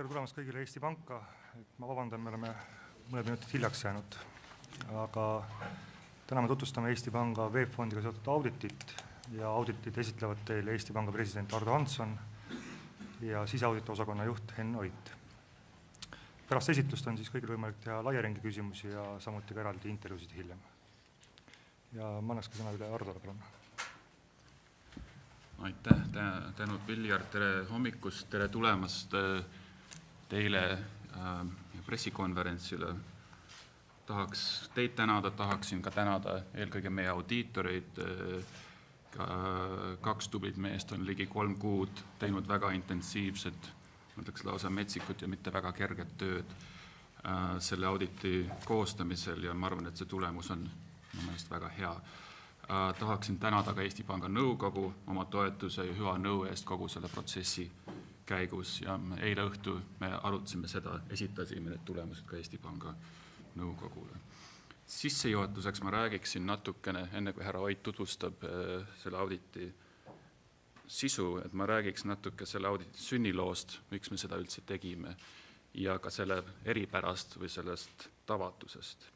Tere tulemast kõigile Eesti Panka. Ma vabandan, me oleme mõned minutit hiljaks jäänud, aga täna me tutvustame Eesti Panga VEB-fondiga seotud auditit ja auditit esitlevad teile Eesti Panga president Ardo Hansson ja siseauditi osakonna juht Henn Oit. Pärast esitlust on siis kõigil võimalik teha laieringi küsimusi ja samuti ka eraldi intervjuusid hiljem. Ja ma annaks ka sõna üle Ardole, palun. Aitäh, tänud Viljar, tere hommikust, tere tulemast teile pressikonverentsile. Tahaks teid tänada, tahaksin ka tänada eelkõige meie audiitoreid. Kaks tublit meest on ligi 3 kuud teinud väga intensiivset, mõtleks lausa metsikut ja mitte väga kerget tööd selle auditi koostamisel ja ma arvan, et see tulemus on mõnest väga hea. Tahaksin tänada ka Eesti Panga nõukogu oma toetuse ja hüva nõu eest kogu selle protsessi käigus ja eile õhtu me arutasime seda, esitasime need tulemused ka Eesti Panga nõukogule. Sissejuhatuseks ma räägiksin natukene, enne kui härra Oit tutvustab selle auditi sisu, et ma räägiks natuke selle auditi sünniloost, miks me seda üldse tegime ja ka selle eripärast või sellest tavatusest.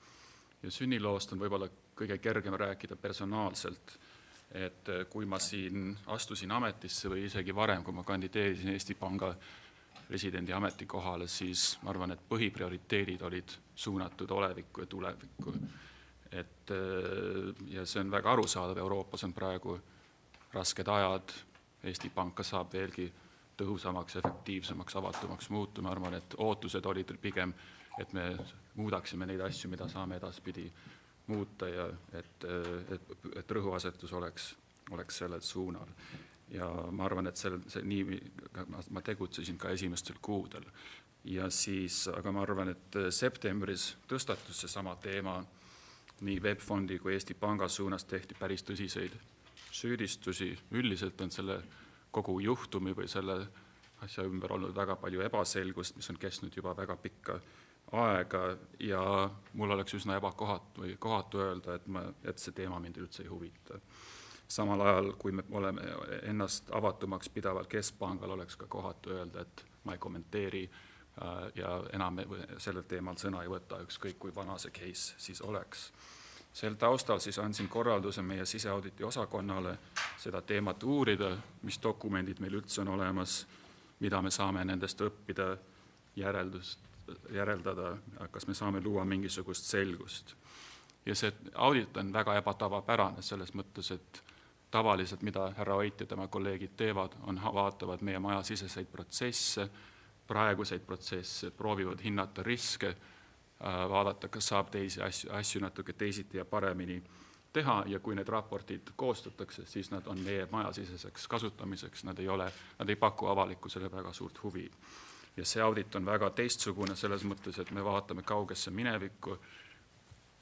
Ja sünniloost on võib-olla kõige kergem rääkida personaalselt, et kui ma siin astusin ametisse või isegi varem, kui ma kandideerisin Eesti Panga presidendi ametikohale, siis ma arvan, et põhiprioriteedid olid suunatud olevikku ja tulevikku. Ja see on väga arusaadav, Euroopas on praegu rasked ajad, Eesti Panka saab veelgi tõhusamaks, efektiivsemaks, avatumaks muutuma. Ma arvan, et ootused olid pigem, et me muudaksime neid asju, mida saame edaspidi muuta ja et rõhuasetus oleks sellel suunal. Ja ma arvan, et nii ma tegutsesin ka esimestel kuudel. Ja siis, aga ma arvan, et septembris tõstatus see sama teema, nii VEB-fondi kui Eesti Panga suunas tehti päris tõsiseid süüdistusi. Üldiselt on selle kogu juhtumi või selle asja ümber olnud väga palju ebaselgust, mis on kestnud juba väga pikka aega ja mul oleks üsna kohatu öelda, et see teema mind üldse ei huvita. Samal ajal, kui me oleme ennast avatumaks pidaval keskpangal, oleks ka kohatu öelda, et ma ei kommenteeri ja enam sellel teemal sõna ei võta, ükskõik kui vana see case siis oleks. Sel taustal siis andsin korralduse meie siseauditi osakonnale seda teemat uurida, mis dokumendid meil üldse on olemas, mida me saame nendest õppida, järeldada, kas me saame luua mingisugust selgust. Ja see audit on väga ebatavapärane selles mõttes, et tavaliselt, mida härra Oit ja tema kolleegid teevad, on vaatavad meie maja siseseid protsesse, praeguseid protsesse, proovivad hinnata riske, vaadata, kas saab teisi asju natuke teisiti ja paremini teha ja kui need raportid koostatakse, siis nad on meie majasiseseks kasutamiseks, nad ei paku avalikkusele väga suurt huvi. Ja see audit on väga teistsugune selles mõttes, et me vaatame kaugesse minevikku,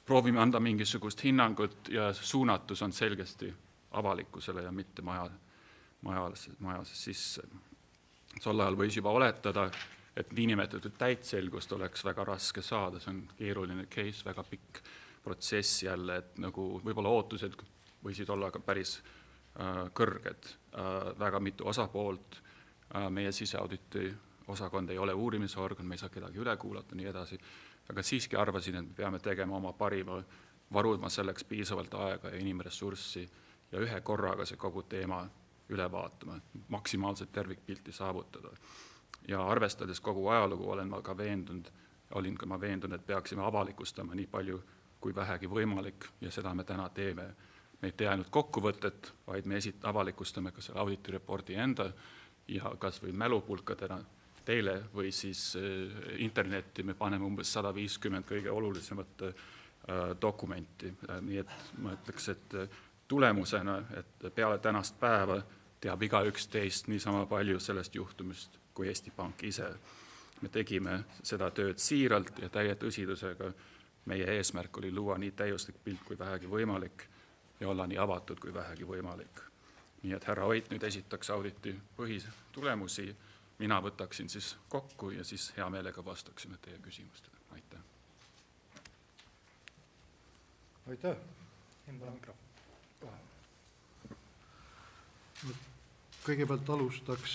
proovime anda mingisugust hinnangut ja suunatus on selgesti avalikkusele ja mitte maja sisse. Tol ajal võis juba oletada, et niinimetatud täitselgust oleks väga raske saada, see on keeruline case, väga pikk protsess jälle, et nagu võib-olla ootused võisid olla ka päris kõrged, väga mitu osapoolt, meie siseauditi osakond ei ole uurimisorgan, me ei saa kedagi üle kuulata, nii edasi, aga siiski arvasin, et me peame tegema oma parima, varuma selleks piisavalt aega ja inimressurssi ja ühe korraga see kogu teema üle vaatama, maksimaalselt tervikpilti saavutada. Ja arvestades kogu ajalugu olin ma veendunud, et peaksime avalikustama nii palju kui vähegi võimalik ja seda me täna teeme. Me ei tee ainult kokkuvõtet, vaid me avalikustame ka selle auditireporti enda ja kas või mälupulkadena teile või siis internetti me paneme umbes 150 kõige olulisemat dokumenti. Nii et ma ütleks, et tulemusena, et peale tänast päeva teab igaüks teist niisama palju sellest juhtumist kui Eesti Pank ise. Me tegime seda tööd siiralt ja täie tõsidusega. Meie eesmärk oli luua nii täiuslik pilt kui vähegi võimalik ja olla nii avatud kui vähegi võimalik. Nii et härra Oit nüüd esitaks auditi põhitulemusi, mina võtaksin siis kokku ja siis hea meelega vastaksime teie küsimustele. Aitäh. Aitäh. Enda mikrofon. Kõigepealt alustaks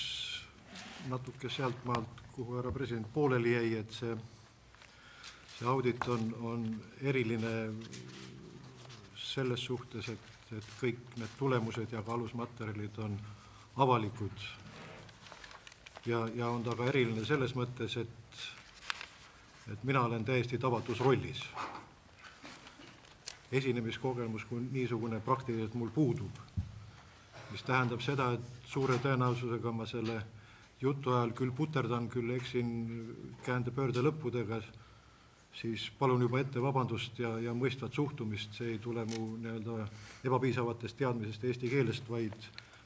natuke sealt maalt, kuhu härra president pooleli jäi, et see audit on eriline selles suhtes, et kõik need tulemused ja ka alusmaterjalid on avalikud ja on ta ka eriline selles mõttes, et mina olen täiesti tavatus rollis. Esinemiskogemus kui niisugune praktiliselt mul puudub, mis tähendab seda, et suure tõenäosusega ma selle jutu ajal küll puterdan, küll eksin käände-pöörde lõppudega, siis palun juba ette vabandust ja mõistvat suhtumist, see ei tule mu ebapiisavatest teadmisest eesti keelest, vaid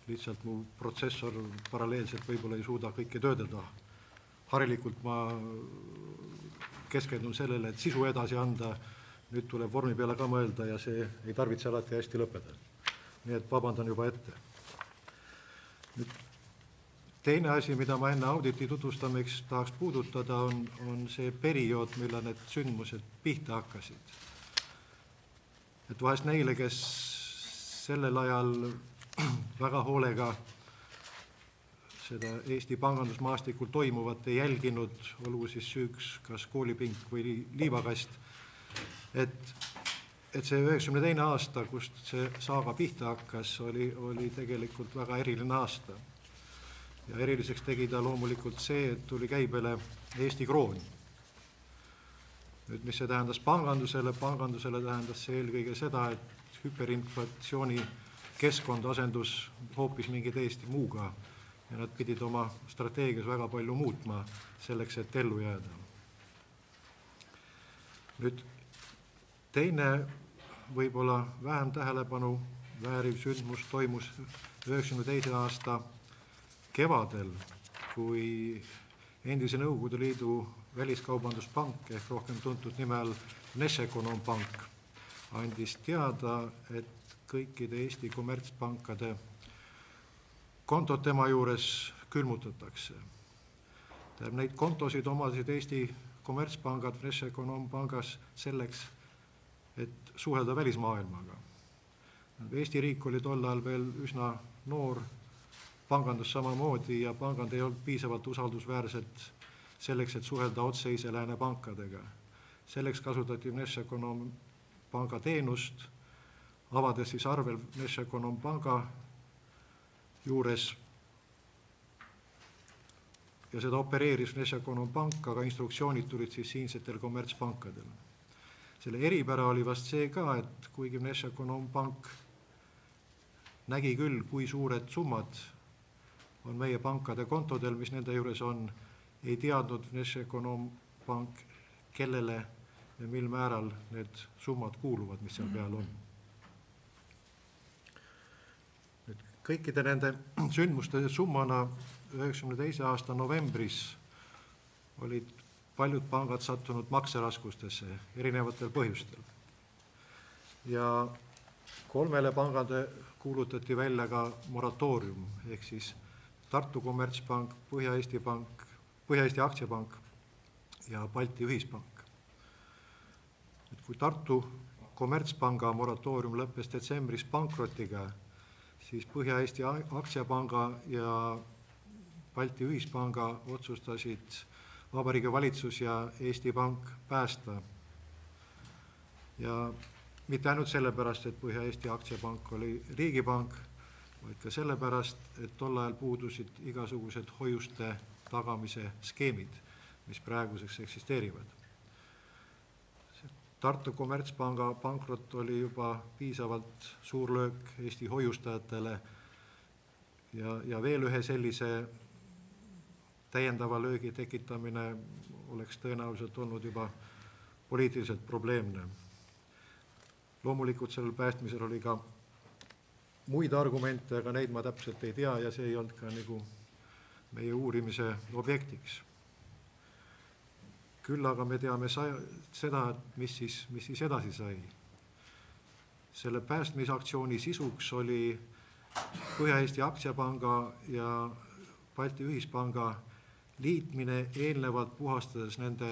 lihtsalt mu protsessor paralleelselt võib-olla ei suuda kõike töödelda. Harilikult ma keskendun sellele, et sisu edasi anda, nüüd tuleb vormi peale ka mõelda ja see ei tarvitse alati hästi lõppeda. Nii et vabandan juba ette. Nüüd, teine asi, mida ma enne auditi tutvustamiseks tahaks puudutada, on see periood, millal need sündmused pihta hakkasid. Et vahest neile, kes sellel ajal väga hoolega seda Eesti pangandusmaastikul toimuvat ei jälginud, olgu siis süüks kas koolipink või liivakast, et see 92. aasta, kust see saaga pihta hakkas, oli tegelikult väga eriline aasta. Ja eriliseks tegi ta loomulikult see, et tuli käibele Eesti kroon. Nüüd, mis see tähendas pangandusele? Pangandusele tähendas see eelkõige seda, et hüperinflatsiooni keskkond asendus hoopis mingi täiesti muuga ja nad pidid oma strateegias väga palju muutma selleks, et ellu jääda. Nüüd, teine võib-olla vähem tähelepanu vääriv sündmus toimus 92. aasta kevadel, kui endise Nõukogude Liidu väliskaubanduspank ehk rohkem tuntud nimel Vnešekonompank andis teada, et kõikide Eesti kommertspankade kontod tema juures külmutatakse. Neid kontosid omasid Eesti kommertspangad Vnešekonompangas selleks, et suhelda välismaailmaga. Eesti riik oli tol ajal veel üsna noor, pangandus samamoodi ja pangad ei olnud piisavalt usaldusväärselt selleks, et suhelda otseise lääne pankadega. Selleks kasutati Vnešekonompanga teenust, avades siis arvel Vnešekonompanga juures ja seda opereeris Vnešekonompank, aga instruktsioonid tulid siis siinsetel kommertspankadel. Selle eripära oli vast see ka, et kuigi Vnešekonompank nägi küll, kui suured summad on meie pankade kontodel, mis nende juures on, ei teadnud Vnešekonompank, kellele ja mil määral need summad kuuluvad, mis seal peal on. Kõikide nende sündmuste summana 92. aasta novembris olid paljud pangad sattunud makseraskustesse erinevatel põhjustel. Ja 3 pangade kuulutati välja ka moratoorium, ehk siis Tartu Kommertspank, Põhja-Eesti Pank, Põhja-Eesti Aktsiapank ja Balti Ühispank. Kui Tartu Kommertspanga moratoorium lõppes detsembris pankrotiga, siis Põhja-Eesti Aktsiapanga ja Balti Ühispanga otsustasid Vabariigi Valitsus ja Eesti Pank päästa. Ja mitte ainult sellepärast, et Põhja-Eesti Aktsiapank oli riigipank, vaid ka sellepärast, et tol ajal puudusid igasugused hoiuste tagamise skeemid, mis praeguseks eksisteerivad. Tartu Kommertspanga pankrot oli juba piisavalt suur löök Eesti hoiustajatele ja veel ühe sellise täiendava löögi tekitamine oleks tõenäoliselt olnud juba poliitiliselt probleemne. Loomulikult sellel päästmisel oli ka muid argumente, aga neid ma täpselt ei tea ja see ei olnud ka nagu meie uurimise objektiks. Küll aga me teame seda, mis siis edasi sai. Selle päästmisaktsiooni sisuks oli Põhja-Eesti Aktsiapanga ja Balti Ühispanga liitmine eelnevalt puhastades nende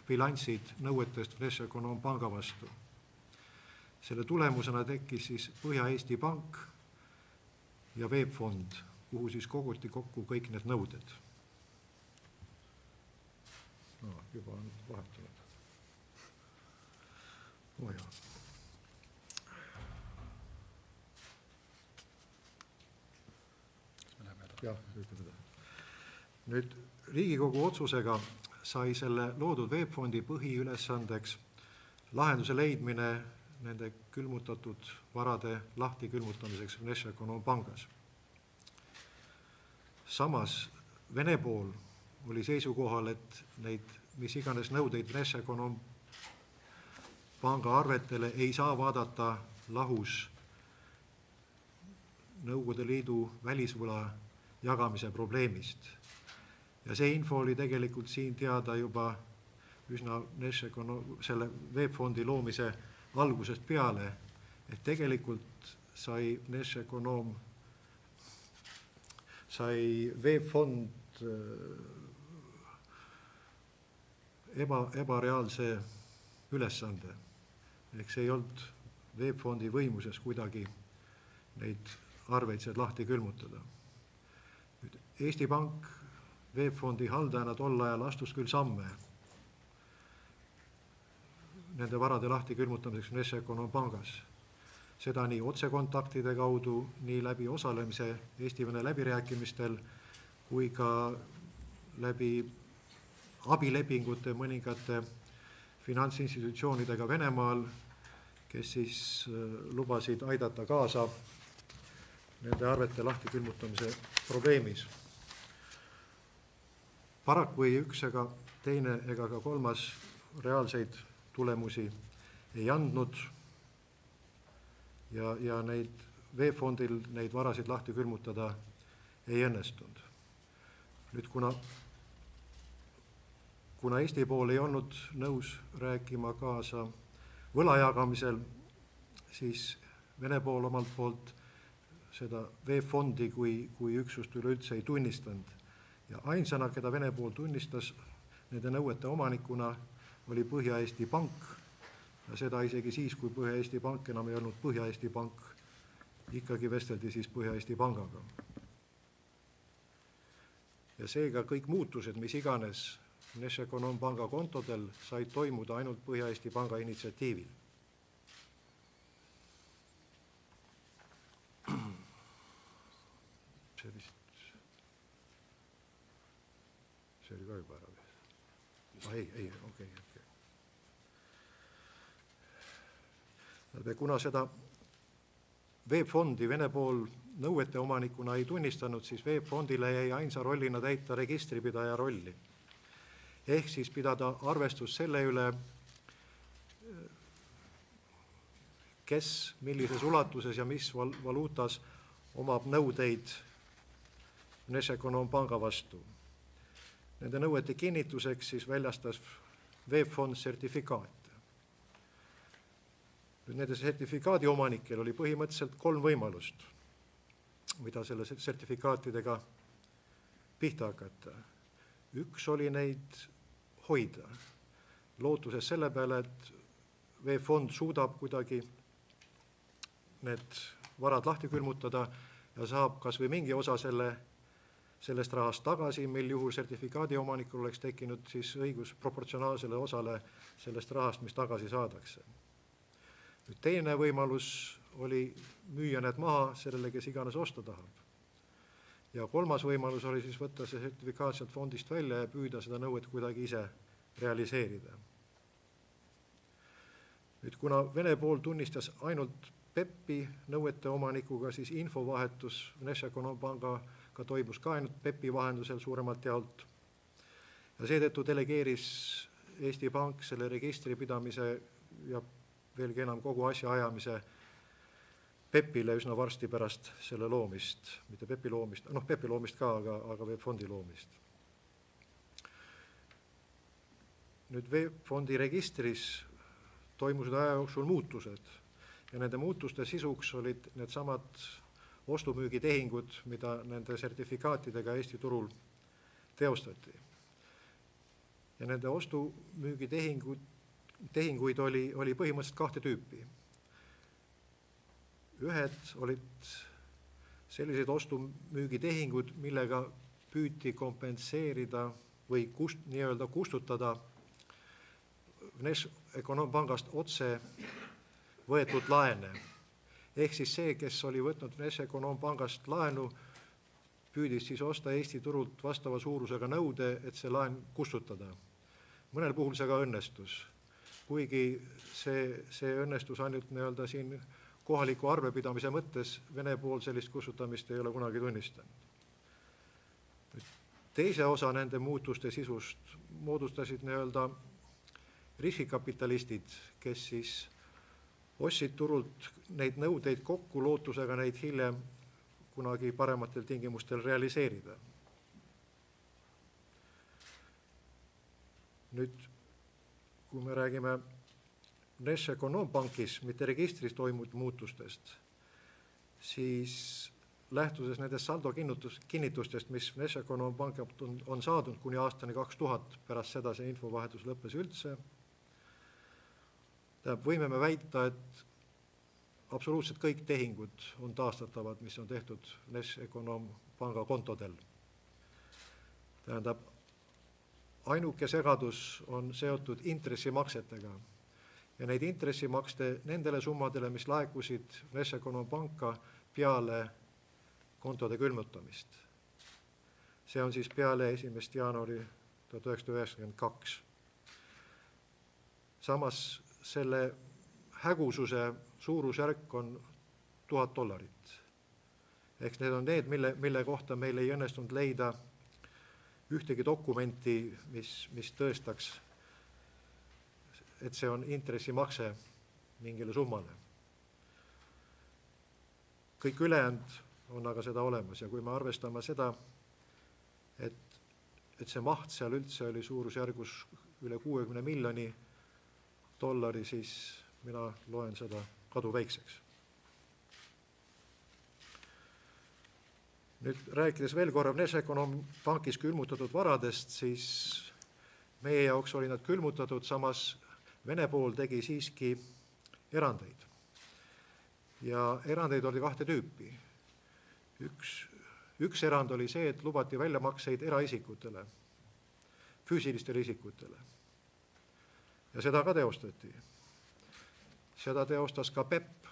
bilanssid nõuetest Vnešekonompanga vastu. Selle tulemusena tekkis siis Põhja-Eesti Pank ja Veebfond, kuhu siis koguti kokku kõik need nõuded. juba on vahetunud. Jaa. Jah, ütleme. Nüüd Riigikogu otsusega sai selle loodud veebfondi põhiülesandeks lahenduse leidmine nende külmutatud varade lahti külmutamiseks Vnešekonompangas. Samas Vene pool oli seisukohal, et neid mis iganes nõudeid Vnešekonompanga arvetele ei saa vaadata lahus Nõukogude Liidu välisvõla jagamise probleemist. Ja see info oli tegelikult siin teada juba üsna selle veebfondi loomise algusest peale, et tegelikult sai veebfond ebareaalse ülesande. Ehk see ei olnud veebfondi võimuses kuidagi neid arveid sealt lahti külmutada. Eesti Pank veebfondi haldajana tol ajal astus küll samme nende varade lahti külmutamiseks Vnešekonompangas. Seda nii otsekontaktide kaudu, nii läbi osalemise Eesti-Vene läbirääkimistel, kui ka läbi abilepingute mõningate finantsinstitutsioonidega Venemaal, kes siis lubasid aidata kaasa nende arvete lahti külmutamise probleemis. Paraku ei üks ega teine ega ka kolmas reaalseid tulemusi ei andnud ja neid veebfondil neid varasid lahti külmutada ei õnnestunud. Nüüd, kuna Eesti pool ei olnud nõus rääkima kaasa võla jagamisel, siis Vene pool omalt poolt seda veebfondi kui üksust üleüldse ei tunnistanud. Ja ainsana, keda Vene pool tunnistas nende nõuete omanikuna, oli Põhja-Eesti Pank ja seda isegi siis, kui Põhja-Eesti Pank enam ei olnud Põhja-Eesti Pank, ikkagi vesteldi siis Põhja-Eesti Pangaga. Ja seega kõik muutused, mis iganes Vnešekonompanga kontodel said toimuda ainult Põhja-Eesti Panga initsiatiivil. See oli ka juba ära. Ei, okei. Kuna seda veebfondi Vene pool nõuete omanikuna ei tunnistanud, siis veebfondile jäi ainsa rollina täita registripidaja rolli. Ehk siis pidada arvestus selle üle, kes millises ulatuses ja mis valuutas omab nõudeid Vnešekonompanga vastu. Nende nõuete kinnituseks siis väljastas veebfond sertifikaate. Nende sertifikaadi omanikel oli põhimõtteliselt 3 võimalust, mida selle sertifikaatidega pihta hakata. Üks oli neid hoida, lootuses selle peale, et veebfond suudab kuidagi need varad lahti külmutada ja saab kas või mingi osa sellest rahast tagasi, mil juhul sertifikaadi omanikul oleks tekkinud siis õigus proportsionaalsele osale sellest rahast, mis tagasi saadakse. Nüüd teine võimalus oli müüa need maha sellele, kes iganes osta tahab. Ja 3. võimalus oli siis võtta see sertifikaat sealt fondist välja ja püüda seda nõuet kuidagi ise realiseerida. Nüüd, kuna Vene pool tunnistas ainult PEP-i nõuete omanikuga, siis infovahetus Vnešekonompangaga toimus ka ainult PEP-i vahendusel suuremalt jaolt. Ja seetõttu delegeeris Eesti Pank selle registri pidamise ja veelgi enam kogu asja ajamise PEP-ile üsna varsti pärast selle loomist, mitte PEP-i loomist, PEP-i loomist ka, aga veebfondi loomist. Nüüd veebfondi registris toimusid aja jooksul muutused ja nende muutuste sisuks olid needsamad ostumüügitehingud, mida nende sertifikaatidega Eesti turul teostati. Ja nende ostumüügitehinguid oli põhimõtteliselt 2 tüüpi. Ühed olid sellised ostumüügitehingud, millega püüti kompenseerida või nii-öelda kustutada Vnesekonompangast otse võetud laene. Ehk siis see, kes oli võtnud Vnesekonompangast laenu, püüdis siis osta Eesti turult vastava suurusega nõude, et see laen kustutada. Mõnel puhul see ka õnnestus, kuigi see õnnestus ainult nii-öelda siin kohaliku arvepidamise mõttes, Vene pool sellist kustutamist ei ole kunagi tunnistanud. Teise osa nende muutuste sisust moodustasid nii-öelda riskikapitalistid, kes siis ostsid turult neid nõudeid kokku lootusega neid hiljem kunagi parematel tingimustel realiseerida. Nüüd, kui me räägime Vnesekonompankis, mitte registris toimunud muutustest, siis lähtudes nendest saldokinnitustest, mis Vnesekonompankalt on saadud kuni aastani 2000, pärast seda see infovahetus lõppes üldse, võime me väita, et absoluutselt kõik tehingud on taastatavad, mis on tehtud Vnesekonompanga kontodel. Tähendab, ainuke segadus on seotud intressimaksetega ja neid intressimakste nendele summadele, mis laekusid Vnesekonompanka peale kontode külmutamist. See on siis peale 1. jaanuari 1992. Samas selle hägususe suurusjärk on $1000. Ehk need on need, mille kohta meil ei õnnestunud leida ühtegi dokumenti, mis tõestaks, et see on intressimakse mingile summale. Kõik ülejäänud on aga seda olemas ja kui me arvestame seda, et see maht seal üldse oli suurusjärgus üle 60 miljoni $, siis mina loen seda kaduväikseks. Nüüd rääkides veel korra Vnesekonompankis külmutatud varadest, siis meie jaoks oli nad külmutatud, samas Vene pool tegi siiski erandeid. Ja erandeid oli 2 tüüpi. Üks erand oli see, et lubati väljamakseid eraisikutele, füüsilistele isikutele. Ja seda ka teostati. Seda teostas ka PEP,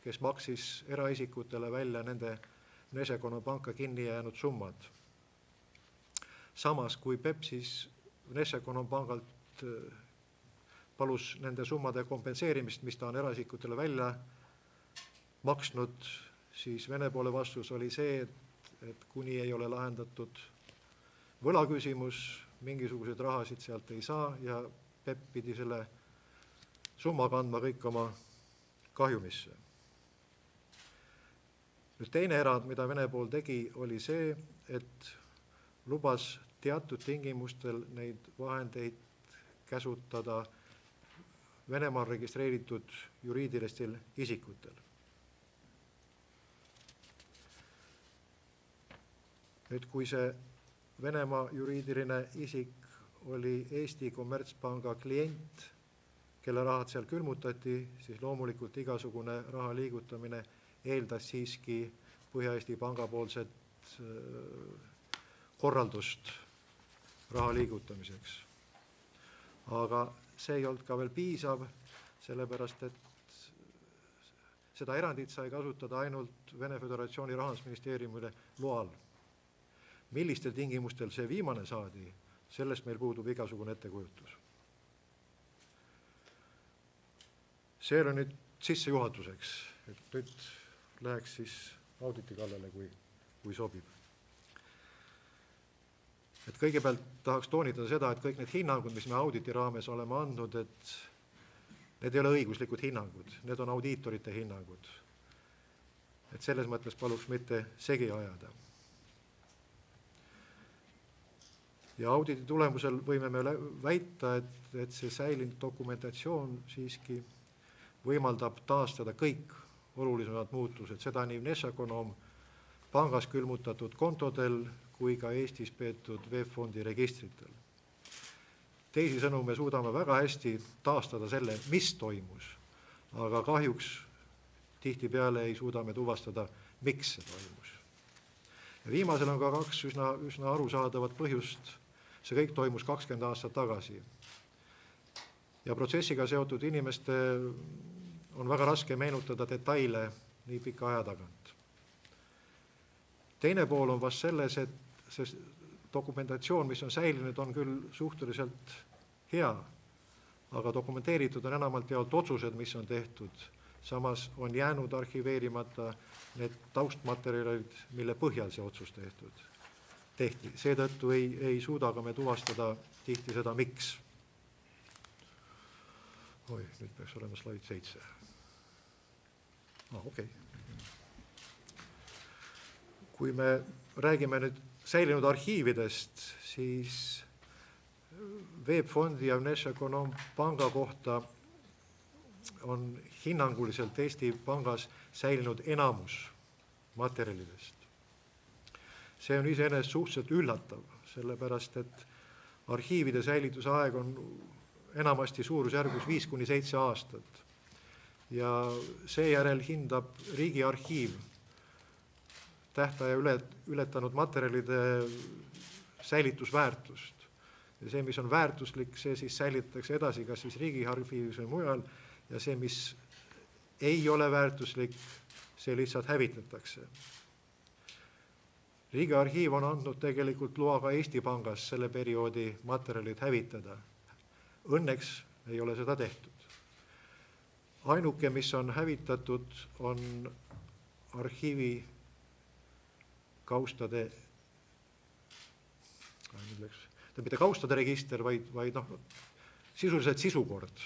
kes maksis eraisikutele välja nende Vnesekonopanka kinni jäänud summad. Samas, kui PEP siis Vnesekonompangalt palus nende summade kompenseerimist, mis ta on eraisikutele välja maksnud, siis Vene poole vastus oli see, et kuni ei ole lahendatud võlaküsimus, mingisuguseid rahasid sealt ei saa ja PEP pidi selle summa kandma kõik oma kahjumisse. Nüüd teine erand, mida Vene pool tegi, oli see, et lubas teatud tingimustel neid vahendeid käsutada Venemaal registreeritud juriidilistel isikutel. Nüüd, kui see Venemaa juriidiline isik oli Eesti Kommertspanga klient, kelle rahad seal külmutati, siis loomulikult igasugune raha liigutamine eeldas siiski Põhja-Eesti panga poolset korraldust raha liigutamiseks. Aga see ei olnud ka veel piisav, sellepärast et seda erandit sai kasutada ainult Vene Föderatsiooni rahandusministeeriumile loal. Millistel tingimustel see viimane saadi, sellest meil puudub igasugune ettekujutus. See oli nüüd sissejuhatuseks, et nüüd läheks siis auditi kallale, kui sobib. Et kõigepealt tahaks toonitada seda, et kõik need hinnangud, mis me auditi raames oleme andnud, et need ei ole õiguslikud hinnangud, need on audiitorite hinnangud. Et selles mõttes paluks mitte segi ajada. Ja auditi tulemusel võime me väita, et see säilinud dokumentatsioon siiski võimaldab taastada kõik olulisemad muutused, seda nii Vnesekonom pangas külmutatud kontodel kui ka Eestis peetud VEB-fondi registritel. Teisisõnu me suudame väga hästi taastada selle, mis toimus, aga kahjuks tihtipeale ei suuda me tuvastada, miks see toimus. Ja viimasel on ka 2 üsna arusaadavat põhjust. See kõik toimus 20 aastat tagasi. ja protsessiga seotud inimeste on väga raske meenutada detaile nii pika aja tagant. Teine pool on vast selles, et see dokumentatsioon, mis on säilinud, on küll suhteliselt hea, aga dokumenteeritud on enamalt jaolt otsused, mis on tehtud. Samas on jäänud arhiveerimata need taustmaterjalid, mille põhjal see otsus tehti. Seetõttu ei suuda ka me tuvastada tihti seda, miks. Nüüd peaks olema slaid 7. Okei. Kui me räägime nüüd säilinud arhiividest, siis VEB Fondi ja Vnesekonompanga kohta on hinnanguliselt Eesti Pangas säilinud enamus materjalidest. See on iseenesest suhteliselt üllatav, sellepärast et arhiivide säilituse aeg on enamasti suurusjärgus 5-7 aastat ja seejärel hindab Riigiarhiiv tähtaja ületanud materjalide säilitusväärtust. Ja see, mis on väärtuslik, see siis säilitatakse edasi kas siis Riigiarhiivis või mujal ja see, mis ei ole väärtuslik, see lihtsalt hävitatakse. Riigiarhiiv on andnud tegelikult loa ka Eesti Pangas selle perioodi materjalid hävitada. Õnneks ei ole seda tehtud. Ainuke, mis on hävitatud, on arhiivi kaustade, mitte kaustade register, vaid sisuliselt sisukord.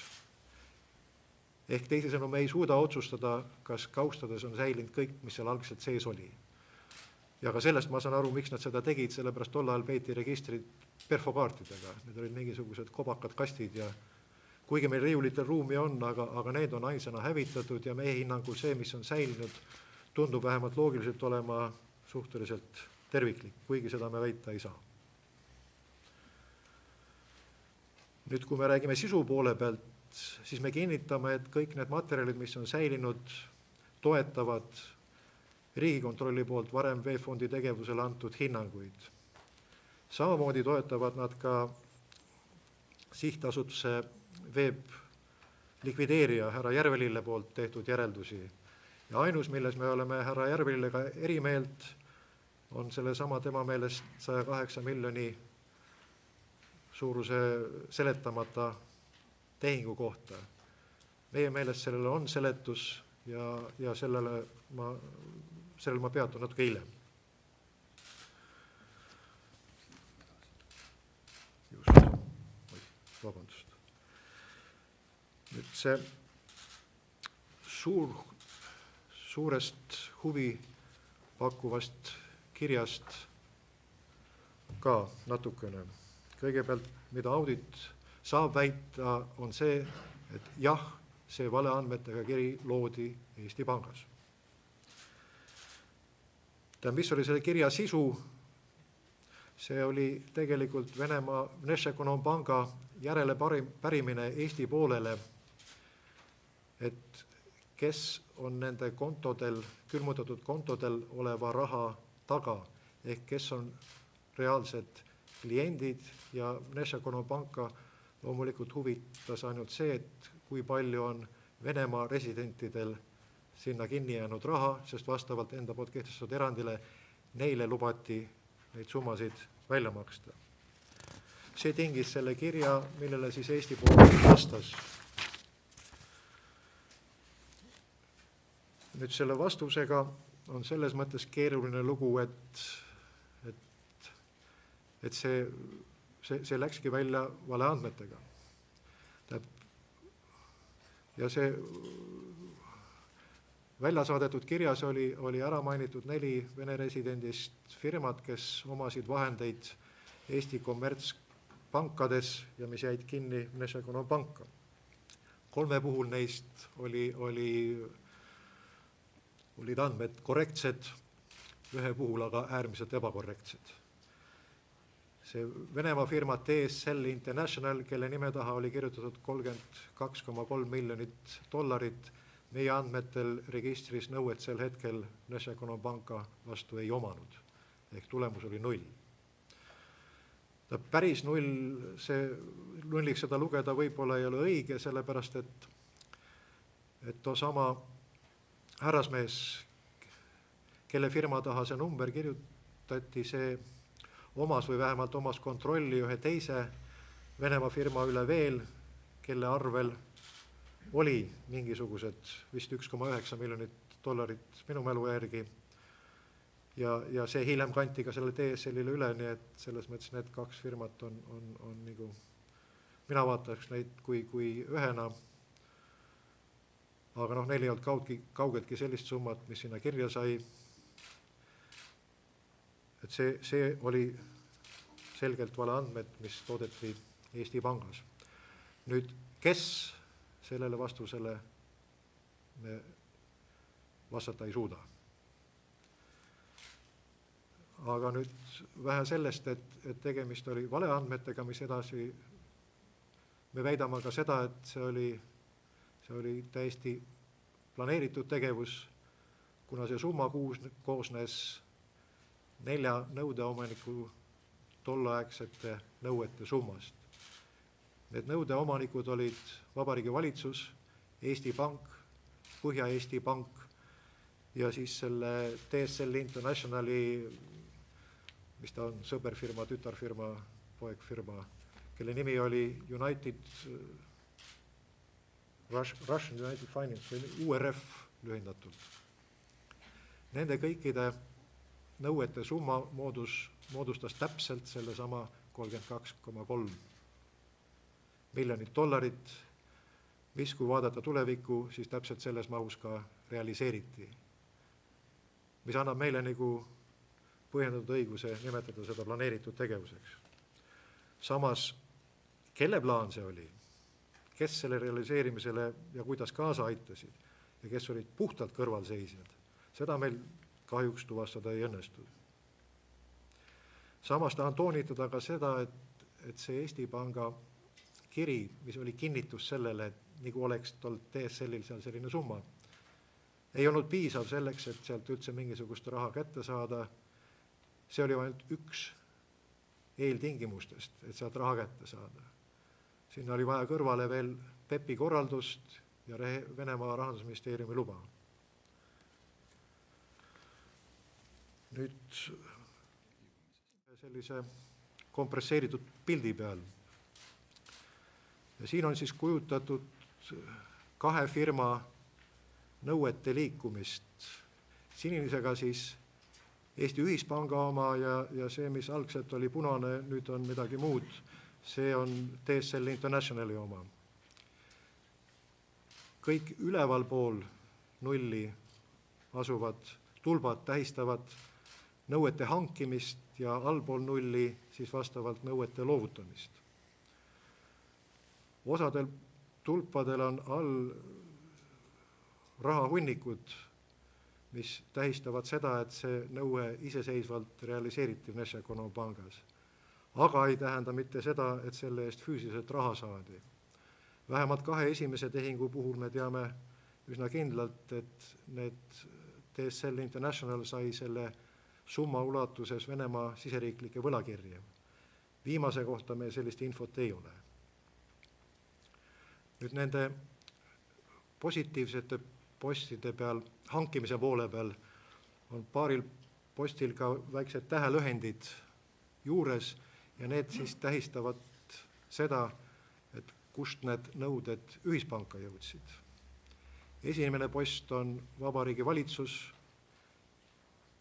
Ehk teisisõnu, me ei suuda otsustada, kas kaustades on säilinud kõik, mis seal algselt sees oli. Ja ka sellest ma saan aru, miks nad seda tegid, sellepärast tol ajal peeti registrid perfokaartidega. Need olid mingisugused kobakad kastid ja kuigi meil riiulitel ruumi on, aga need on ainsana hävitatud ja meie hinnangul see, mis on säilinud, tundub vähemalt loogiliselt olema suhteliselt terviklik, kuigi seda me väita ei saa. Nüüd, kui me räägime sisu poole pealt, siis me kinnitame, et kõik need materjalid, mis on säilinud, toetavad Riigikontrolli poolt varem VEB Fondi tegevusele antud hinnanguid. Samamoodi toetavad nad ka sihtasutuse VEB likvideerija härra Järvelille poolt tehtud järeldusi. Ja ainus, milles me oleme härra Järvelillega eri meelt, on sellesama tema meelest 108 miljoni suuruse seletamata tehingu kohta. Meie meelest sellele on seletus ja sellel ma peatun natuke hiljem. Vabandust. Nüüd see suurest huvi pakkuvast kirjast ka natukene. Kõigepealt, mida audit saab väita, on see, et jah, see valeandmetega kiri loodi Eesti Pangas. Mis oli selle kirja sisu? See oli tegelikult Venemaa Vnesekonompanga järele pärimine Eesti poolele, et kes on nende kontodel, külmutatud kontodel oleva raha taga, ehk kes on reaalsed kliendid ja Vnesekonompanka loomulikult huvitas ainult see, et kui palju on Venemaa residentidel sinna kinni jäänud raha, sest vastavalt enda poolt kehtestatud erandile neile lubati neid summasid välja maksta. See tingis selle kirja, millele siis Eesti pool vastas. Nüüd selle vastusega on selles mõttes keeruline lugu, et see läkski välja valeandmetega. Ja see välja saadetud kirjas oli ära mainitud 4 Vene residendist firmad, kes omasid vahendeid Eesti kommertspankades ja mis jäid kinni Vnesekonompanka. 3 puhul neist olid andmed korrektsed, 1 puhul aga äärmiselt ebakorrektsed. See Venemaa firma TSL International, kelle nime taha oli kirjutatud $32,3 miljonit, meie andmetel registris nõuet sel hetkel Vnesekonompanka vastu ei omanud, ehk tulemus oli 0. Päris nulliks seda lugeda võib-olla ei ole õige, sellepärast et toosama härrasmees, kelle firma taha see number kirjutati, see omas või vähemalt omas kontrolli ühe teise Venemaa firma üle veel, kelle arvel oli mingisugused vist 1,9 miljonit dollarit minu mälu järgi. Ja see hiljem kanti ka selle DSL-ile üle, nii et selles mõttes need kaks firmat on nagu, mina vaataks neid kui ühena, aga neil ei olnud kaugeltki sellist summat, mis sinna kirja sai. Et see oli selgelt vale andmed, mis toodeti Eesti Pangas. Nüüd, kes sellele vastusele me vastata ei suuda. Aga nüüd vähe sellest, et tegemist oli valeandmetega, mis edasi, me väidame ka seda, et see oli täiesti planeeritud tegevus, kuna see summa koosnes 4 nõudeomaniku tolleaegsete nõuete summast. Need nõudeomanikud olid Vabariigi Valitsus, Eesti Pank, Põhja-Eesti Pank ja siis selle DSL Internationali, mis ta on, sõberfirma, tütarfirma, poegfirma, kelle nimi oli Russian United Finance või URF lühendatult. Nende kõikide nõuete summa moodustas täpselt sellesama 32,3 miljonit dollarit, mis kui vaadata tulevikku, siis täpselt selles mahus ka realiseeriti. Mis annab meile nagu põhjendatud õiguse nimetada seda planeeritud tegevuseks. Samas, kelle plaan see oli, kes selle realiseerimisele ja kuidas kaasa aitasid ja kes olid puhtalt kõrvalseisjad, seda meil kahjuks tuvastada ei õnnestu. Samas tahan toonitada ka seda, et see Eesti Panga kiri, mis oli kinnitus sellele, et nagu oleks tol DSL-il seal selline summa, ei olnud piisav selleks, et sealt üldse mingisugust raha kätte saada. See oli ainult üks eeltingimustest, et sealt raha kätte saada. Sinna oli vaja kõrvale veel PEP-i korraldust ja Venemaa Rahandusministeeriumi luba. Nüüd sellise kompresseeritud pildi peal. Ja siin on siis kujutatud 2 firma nõuete liikumist. Sinilisega siis Eesti Ühispanga oma ja see, mis algselt oli punane, nüüd on midagi muud. See on DSL Internationali oma. Kõik üleval pool nulli asuvad tulbad tähistavad nõuete hankimist ja allpool nulli siis vastavalt nõuete loovutamist. Osadel tulpadel on all rahahunnikud, mis tähistavad seda, et see nõue iseseisvalt realiseeriti Vnešekonompangas. Aga ei tähenda mitte seda, et selle eest füüsiliselt raha saadi. Vähemalt 2 esimese tehingu puhul me teame üsna kindlalt, et need DSL International sai selle summa ulatuses Venemaa siseriiklike võlakirja. Viimase kohta me sellist infot ei ole. Nüüd nende positiivsete postide peal, hankimise poole peal on paaril postil ka väiksed tähelühendid juures ja need siis tähistavad seda, et kust need nõuded Ühispanka jõudsid. Esimene post on Vabariigi Valitsus,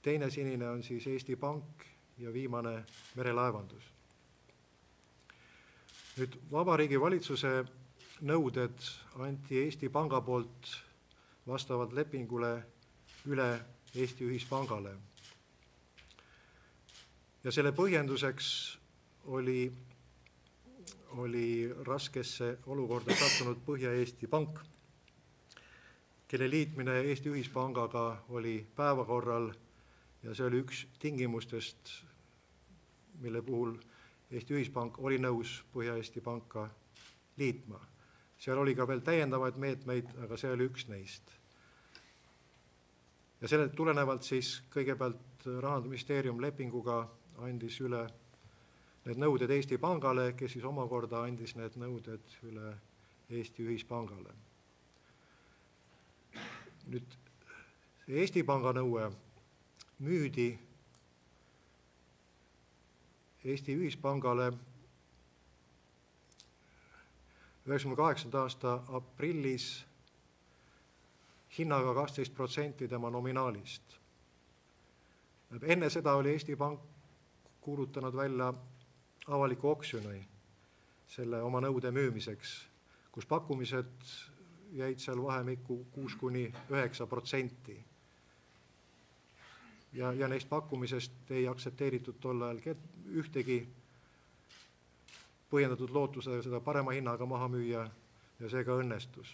teine sinine on siis Eesti Pank ja viimane merelaevandus. Nüüd Vabariigi Valitsuse nõuded anti Eesti Panga poolt vastavalt lepingule üle Eesti Ühispangale. Ja selle põhjenduseks oli raskesse olukorda sattunud Põhja-Eesti Pank, kelle liitmine Eesti Ühispangaga oli päevakorral ja see oli üks tingimustest, mille puhul Eesti Ühispank oli nõus Põhja-Eesti Panka liitma. Seal oli ka veel täiendavaid meetmeid, aga see oli üks neist. Ja selle tulenevalt siis kõigepealt Rahandusministeerium lepinguga andis üle need nõuded Eesti Pangale, kes siis omakorda andis need nõuded üle Eesti Ühispangale. Nüüd Eesti Panga nõue müüdi Eesti Ühispangale 1998. aasta aprillis hinnaga 12% tema nominaalist. Enne seda oli Eesti Pank kuulutanud välja avaliku oksjoni selle oma nõude müümiseks, kus pakkumised jäid seal vahemikku 6–9%. Ja neist pakkumisest ei aktsepteeritud tol ajal ühtegi põhjendatud lootusega seda parema hinnaga maha müüa ja see ka õnnestus.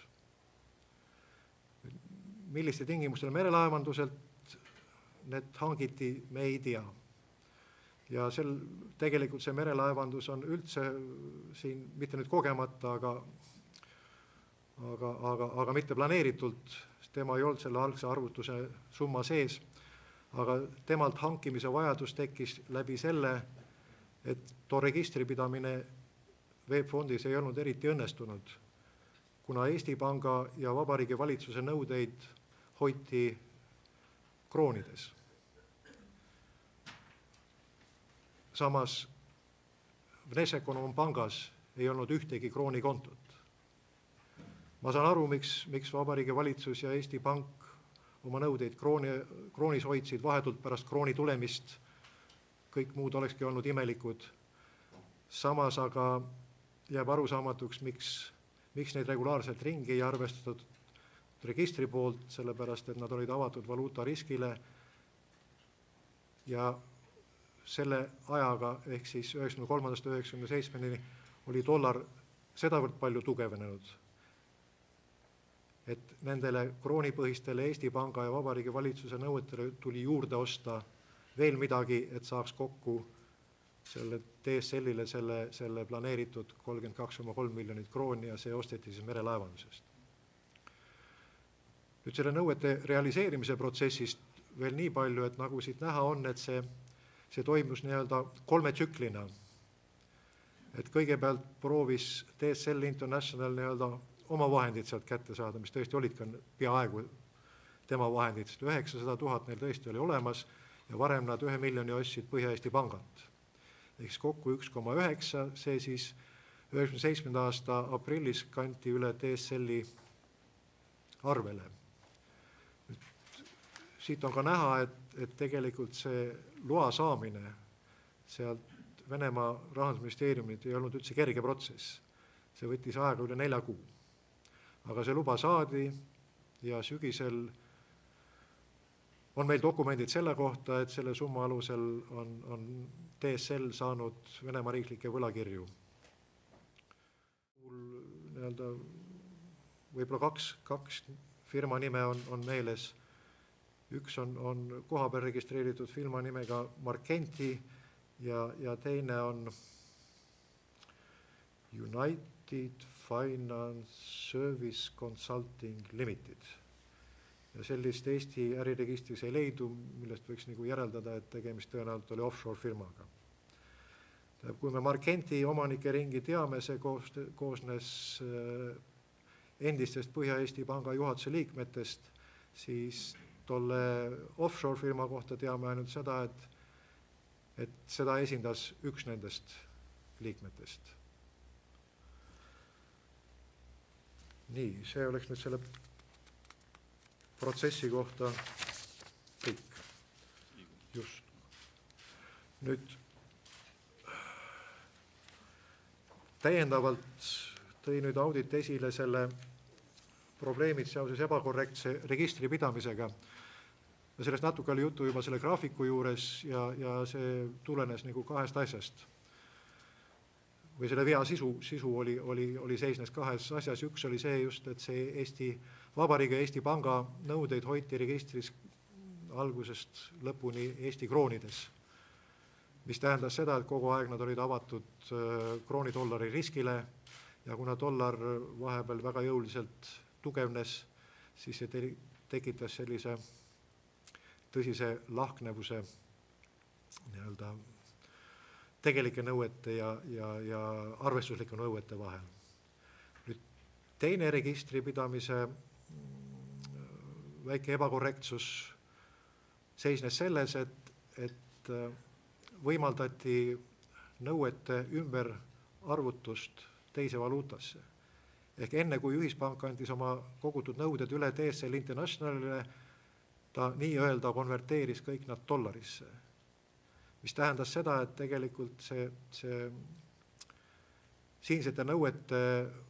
Milliste tingimustel merelaevanduselt need hangiti, me ei tea. Ja tegelikult see merelaevandus on üldse siin mitte nüüd kogemata, aga mitte planeeritult, tema ei olnud selle algse arvutuse summa sees, aga temalt hankimise vajadus tekkis läbi selle, et too registripidamine VEB-fondis ei olnud eriti õnnestunud, kuna Eesti Panga ja Vabariigi Valitsuse nõudeid hoiti kroonides. Samas Vnesekonompangas ei olnud ühtegi kroonikontot. Ma saan aru, miks Vabariigi Valitsus ja Eesti Pank oma nõudeid kroonis hoidsid vahetult pärast krooni tulemist, kõik muud olekski olnud imelikud. Samas aga jääb arusaamatuks, miks neid regulaarselt ringi ei arvestatud registri poolt, sellepärast, et nad olid avatud valuuta riskile ja selle ajaga, ehk siis 93–97 oli dollar sedavõrd palju tugevnenud, et nendele kroonipõhistele Eesti Panga ja Vabariigi Valitsuse nõuetele tuli juurde osta veel midagi, et saaks kokku selle DSL-ile selle planeeritud 32,3 miljonit krooni ja see osteti siis merelaevandusest. Nüüd selle nõuete realiseerimise protsessist veel nii palju, et nagu siit näha on, et see toimus nii-öelda 3 tsüklina. Et kõigepealt proovis DSL International nii-öelda oma vahendid sealt kätte saada, mis tõesti olid ka peaaegu tema vahendid, sest 900 000 neil tõesti oli olemas ja varem nad 1 miljoni ostsid Põhja-Eesti Pangalt. Ehk kokku 1,9, see siis 97. aasta aprillis kanti üle DSL-i arvele. Siit on ka näha, et tegelikult see loa saamine sealt Venemaa rahandusministeeriumit ei olnud üldse kerge protsess. See võttis aega üle 4 kuu. Aga see luba saadi ja sügisel on meil dokumendid selle kohta, et selle summa alusel on DSL saanud Venemaa riiklikke võlakirju. Võib-olla kaks firma nime on meeles. Üks on kohapeal registreeritud firma nimega Markenti ja teine on United Finance Service Consulting Limited. Ja sellist Eesti äriregistris ei leidu, millest võiks nagu järeldada, et tegemist tõenäoliselt oli offshore firmaga. Kui me Markenti omanike ringi teame, see koosnes endistest Põhja-Eesti Panga juhatuse liikmetest, siis tolle offshore firma kohta teame ainult seda, et seda esindas üks nendest liikmetest. Nii, see oleks nüüd selle protsessi kohta kõik. Just. Nüüd täiendavalt tõi nüüd audit esile selle probleemid seoses ebakorrektse registri pidamisega. Ja sellest natuke oli juttu juba selle graafiku juures ja see tulenes nagu 2 asjast. Või selle vea sisu oli seisnes 2 asjas. Üks oli see just, et see Eesti Vabariigi ja Eesti Panga nõudeid hoiti registris algusest lõpuni Eesti kroonides, mis tähendas seda, et kogu aeg nad olid avatud krooni-dollari riskile ja kuna dollar vahepeal väga jõuliselt tugevnes, siis see tekitas sellise tõsise lahknevuse nii-öelda tegelike nõuete ja arvestuslike nõuete vahel. Nüüd teine registripidamise väike ebakorrektsus seisnes selles, et võimaldati nõuete ümber arvutust teise valuutasse. Ehk enne, kui ühispank andis oma kogutud nõuded üle DSL Internationalile, ta nii-öelda konverteeris kõik nad dollarisse. Mis tähendas seda, et tegelikult see siinsete nõuete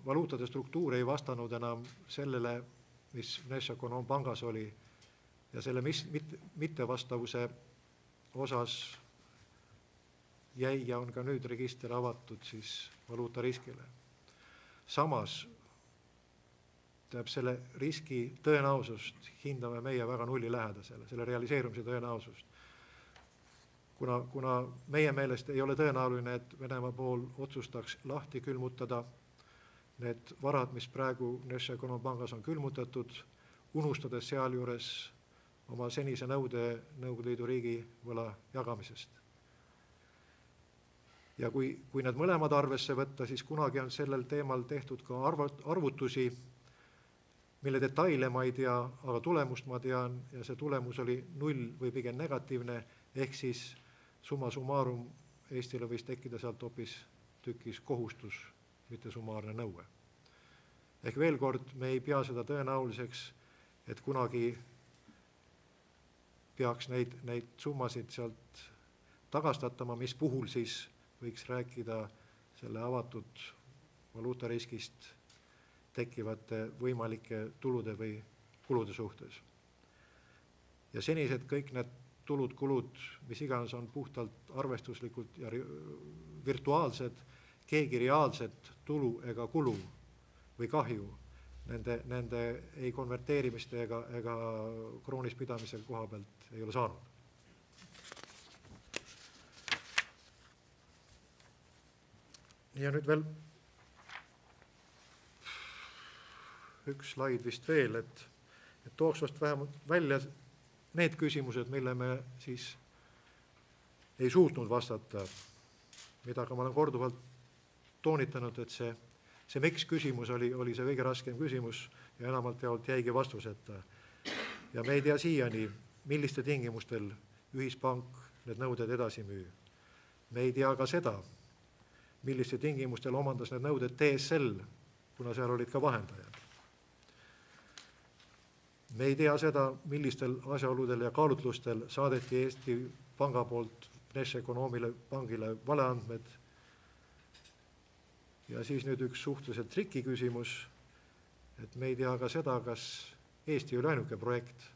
valuutade struktuur ei vastanud enam sellele, mis Vnešekonompangas oli, ja selle mittevastavuse osas jäi ja on ka nüüd register avatud siis valuutariskile. Samas selle riski tõenäosust hindame meie väga nullilähedasele, selle realiseerumise tõenäosust. Kuna meie meelest ei ole tõenäoline, et Venemaa pool otsustaks lahti külmutada need varad, mis praegu Vnešekonompangas on külmutatud, unustades sealjuures oma senise nõude Nõukogude Liidu riigi võla jagamisest. Ja kui need mõlemad arvesse võtta, siis kunagi on sellel teemal tehtud ka arvutusi, mille detaile ma ei tea, aga tulemust ma tean ja see tulemus oli 0 või pigem negatiivne, ehk siis summa summarum Eestile võis tekkida sealt hoopis tükis kohustus, mitte summaarne nõue. Ehk veel kord, me ei pea seda tõenäoliseks, et kunagi peaks neid summasid sealt tagastatama, mis puhul siis võiks rääkida selle avatud valuutariskist tekkivate võimalike tulude või kulude suhtes. Ja senised kõik need tulud, kulud, mis iganes on puhtalt arvestuslikult ja virtuaalsed, keegi reaalset tulu ega kulu või kahju nende ei konverteerimiste ega kroonis pidamise koha pealt ei ole saanud. Ja nüüd veel üks slaid vist veel, et tooks vast vähemalt välja need küsimused, mille me siis ei suutnud vastata, mida ka ma olen korduvalt toonitanud, et see miks küsimus oli see kõige raskem küsimus ja enamalt jaolt jäigi vastuseta. Ja me ei tea siiani, milliste tingimustel ühispank need nõuded edasi müü. Me ei tea ka seda, milliste tingimustel omandas need nõuded DSL, kuna seal olid ka vahendajad. Me ei tea seda, millistel asjaoludel ja kaalutlustel saadeti Eesti Panga poolt Vnešekonomile pangile valeandmed. Ja siis nüüd üks suhteliselt triki küsimus, et me ei tea ka seda, kas Eesti oli ainuke projekt,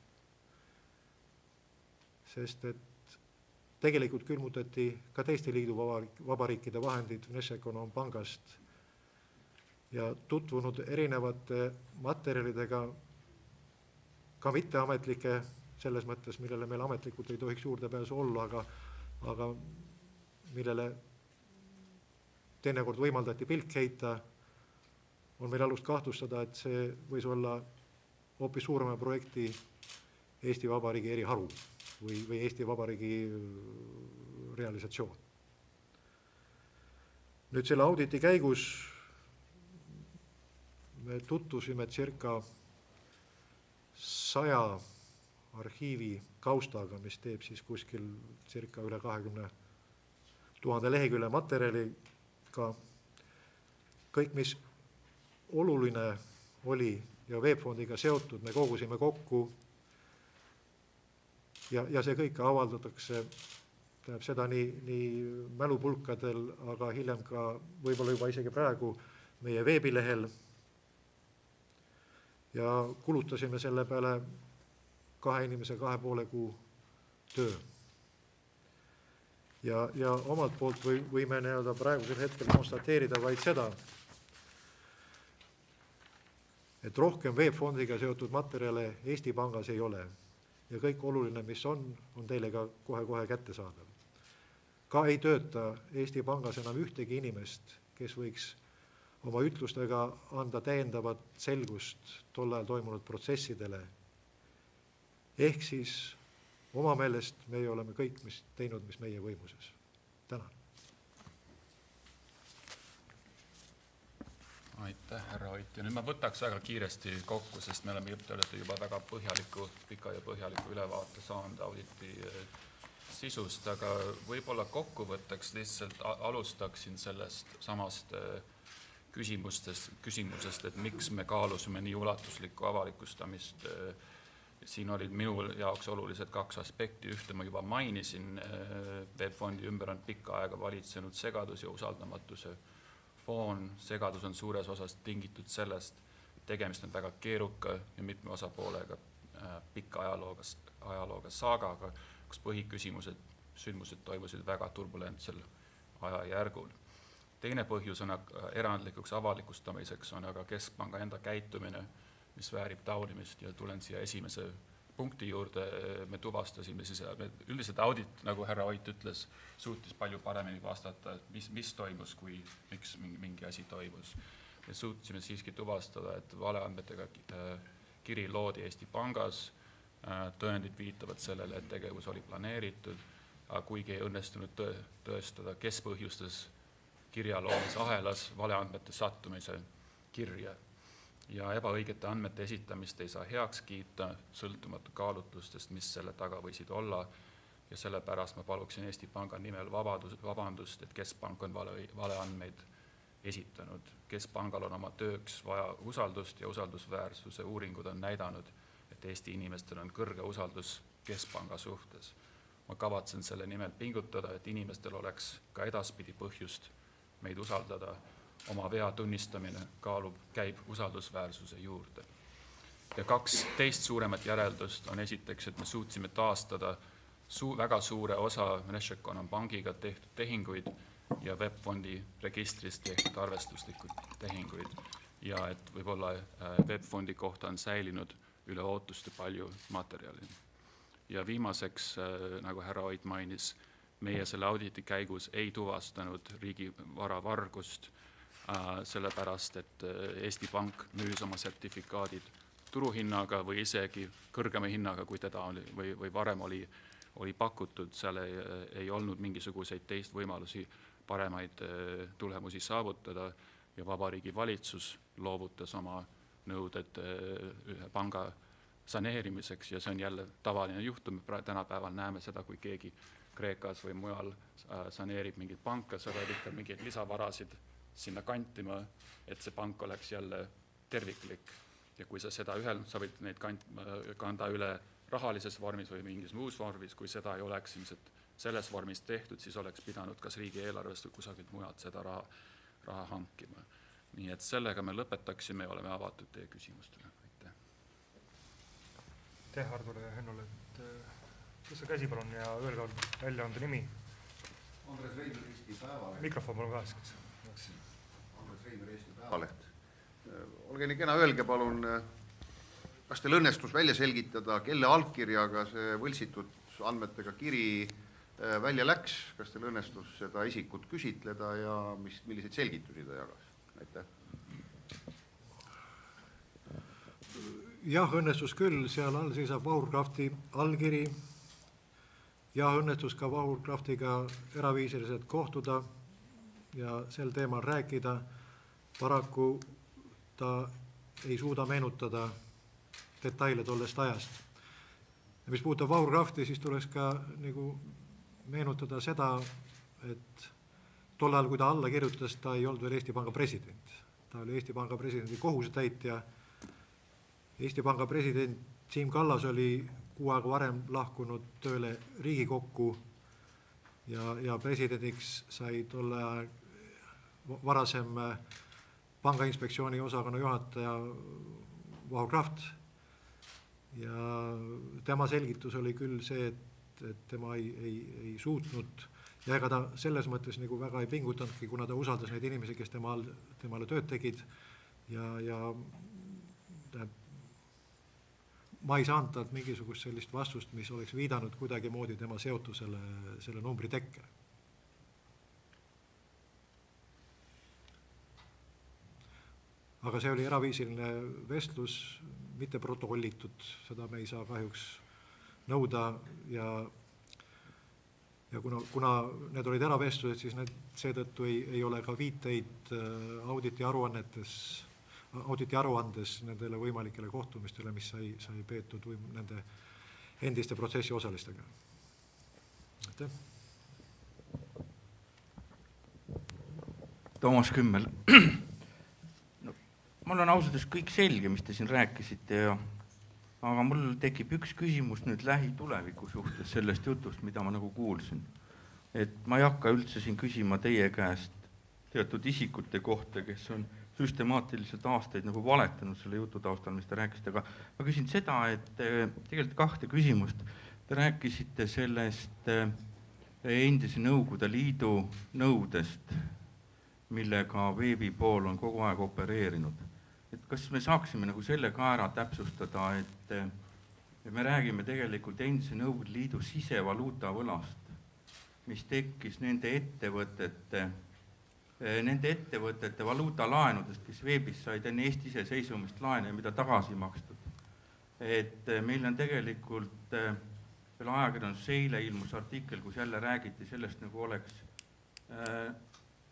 sest et tegelikult külmutati ka teiste liidu vabariikide vahendid Vnešekonompangast ja tutvunud erinevate materjalidega, ka mitteametlike selles mõttes, millele meil ametlikult ei tohiks juurdepääsu olla, aga millele teinekord võimaldati pilk heita, on meil alust kahtlustada, et see võis olla hoopis suurema projekti Eesti Vabariigi eriharu või Eesti Vabariigi realisatsioon. Nüüd selle auditi käigus me tutvusime circa 100 arhiivi kaustaga, mis teeb siis kuskil circa üle 20 000 lehekülje materjali ka. Kõik, mis oluline oli ja Webfondiga seotud, me kogusime kokku ja see kõik avaldatakse, tähendab seda nii mälupulkadel, aga hiljem ka võib-olla juba isegi praegu meie veebilehel. Ja kulutasime selle peale 2 inimese 2,5 kuu töö. Ja omalt poolt võime praegusel hetkel konstateerida vaid seda, et rohkem Webfondiga seotud materjale Eesti Pangas ei ole ja kõik oluline, mis on teile ka kohe kättesaadav. Ka ei tööta Eesti Pangas enam ühtegi inimest, kes võiks oma ütlustega anda täiendavat selgust tol ajal toimunud protsessidele. Ehk siis oma meelest meie oleme kõik teinud, mis meie võimuses. Tänan. härra Oit. Ja nüüd ma võtaks väga kiiresti kokku, sest me oleme juba väga pika ja põhjaliku ülevaate saanud auditi sisust, aga võib-olla kokkuvõtteks lihtsalt alustaksin sellest samast küsimusest, et miks me kaalusime nii ulatuslikku avalikustamist. Siin olid minu jaoks olulised 2 aspekti. Ühte ma juba mainisin, VEB-fondi ümber on pikka aega valitsenud segadus ja usaldamatuse foon. Segadus on suures osas tingitud sellest, tegemist on väga keeruka ja mitme osapoolega pikka ajalooga saagaga, kus põhiküsimused, sündmused toimusid väga turbulentsel ajajärgul. Teine põhjus on erandlikuks avalikustamiseks on aga Keskpanga enda käitumine, mis väärib taunimist ja tulen siia esimese punkti juurde. Me tuvastasime üldiselt audit, nagu härra Oit ütles, suutis palju paremini vastata, mis toimus, kui miks mingi asi toimus. Me suutsime siiski tuvastada, et valeandmetega kiri loodi Eesti Pangas, tõendid viitavad sellele, et tegevus oli planeeritud, aga kuigi ei õnnestunud tõestada, kes põhjustas kirja loomise ahelas valeandmete sattumise kirja. Ja ebaõigete andmete esitamist ei saa heaks kiita sõltumatu kaalutlustest, mis selle taga võisid olla, ja sellepärast ma paluksin Eesti Panga nimel vabandust, et Keskpank on valeandmeid esitanud. Keskpangal on oma tööks vaja usaldust ja usaldusväärsuse uuringud on näidanud, et Eesti inimestel on kõrge usaldus Keskpanga suhtes. Ma kavatsen selle nimel pingutada, et inimestel oleks ka edaspidi põhjust meid usaldada. Oma vea tunnistamine käib usaldusväärsuse juurde. Ja 2 teist suuremat järeldust on esiteks, et me suutsime taastada väga suure osa Vnešekonom pangiga tehtud tehinguid ja VEB-fondi registrist tehtud arvestuslikud tehinguid. Ja et võib-olla VEB-fondi kohta on säilinud üle ootuste palju materjali. Ja viimaseks, nagu härra Oit mainis, meie selle auditi käigus ei tuvastanud riigivara vargust, sellepärast, et Eesti Pank müüs oma sertifikaadid turuhinnaga või isegi kõrgema hinnaga, kui teda või varem oli pakutud. Seal ei olnud mingisuguseid teist võimalusi paremaid tulemusi saavutada ja Vabariigi Valitsus loovutas oma nõuded ühe panga saneerimiseks ja see on jälle tavaline juhtum. Tänapäeval näeme seda, kui keegi Kreekas või mujal saneerib mingit panka, sa pead ikka mingeid lisavarasid sinna kantima, et see pank oleks jälle terviklik. Ja kui sa võid neid kanda üle rahalises vormis või mingis muus vormis, kui seda ei oleks ilmselt selles vormis tehtud, siis oleks pidanud kas riigieelarvest või kusagilt mujalt seda raha hankima. Nii et sellega me lõpetaksime ja oleme avatud teie küsimustele. Aitäh Hardule ja Hennule, et tõsta käsi palun ja öelge väljaande nimi. Andres Reimer Eesti Päevaleht. Mikrofon palun kaaskas. Andres Reimer Eesti Päevaleht. Olge nii kena, öelge palun, kas teil õnnestus välja selgitada, kelle allkirjaga see võltsitud andmetega kiri välja läks, kas teil õnnestus seda isikut küsitleda ja milliseid selgitusi ta jagas? Aitäh. Jah, õnnestus küll, seal all seisab Vahur Krafti allkiri. Ja õnnestus ka Vahur Kraftiga eraviisiliselt kohtuda ja sel teemal rääkida. Paraku ta ei suuda meenutada detaile tollest ajast. Ja mis puudutab Vahur Krafti, siis tuleks ka meenutada seda, et tol ajal, kui ta alla kirjutas, ta ei olnud veel Eesti Panga president. Ta oli Eesti Panga presidendi kohusetäitja. Eesti Panga president Siim Kallas oli 6 aega varem lahkunud tööle Riigikokku ja presidendiks sai tolle varasem Pangainspektsiooni osakonna juhataja Vahur Kraft. Ja tema selgitus oli küll see, et tema ei suutnud ja ega ta selles mõttes väga ei pingutanudki, kuna ta usaldas neid inimesi, kes temale tööd tegid ja ma ei saanud talt mingisugust sellist vastust, mis oleks viidanud kuidagi moodi tema seotusele selle numbri tekkele. Aga see oli eraviisiline vestlus, mitte protokollitud, seda me ei saa kahjuks nõuda ja kuna need olid eravestlused, siis seetõttu ei ole ka viiteid auditi aruannetes auditi aruandes nendele võimalikele kohtumistele, mis sai peetud või nende endiste protsessi osalistega. Aitäh. Toomas Kümmel. No, mul on ausalt kõik selge, mis te siin rääkisite, aga mul tekib üks küsimus nüüd lähituleviku suhtes sellest jutust, mida ma nagu kuulsin. Et ma ei hakka üldse siin küsima teie käest teatud isikute kohta, kes on süstemaatiliselt aastaid nagu valetanud selle jutu taustal, mis te rääkisite, aga ma küsin seda, et tegelikult 2 küsimust. Te rääkisite sellest endise Nõukogude Liidu nõudest, millega veebipool on kogu aeg opereerinud. Et kas me saaksime nagu selle ka ära täpsustada, et me räägime tegelikult endise Nõukogude Liidu sisevaluutavõlast, mis tekkis nende ettevõtete valuutalaenudest, kes veebis said enne Eesti iseseisvumist laene, mida tagasi makstud. Et meil on tegelikult veel ajakirjandus eile ilmus artikkel, kus jälle räägiti sellest, nagu oleks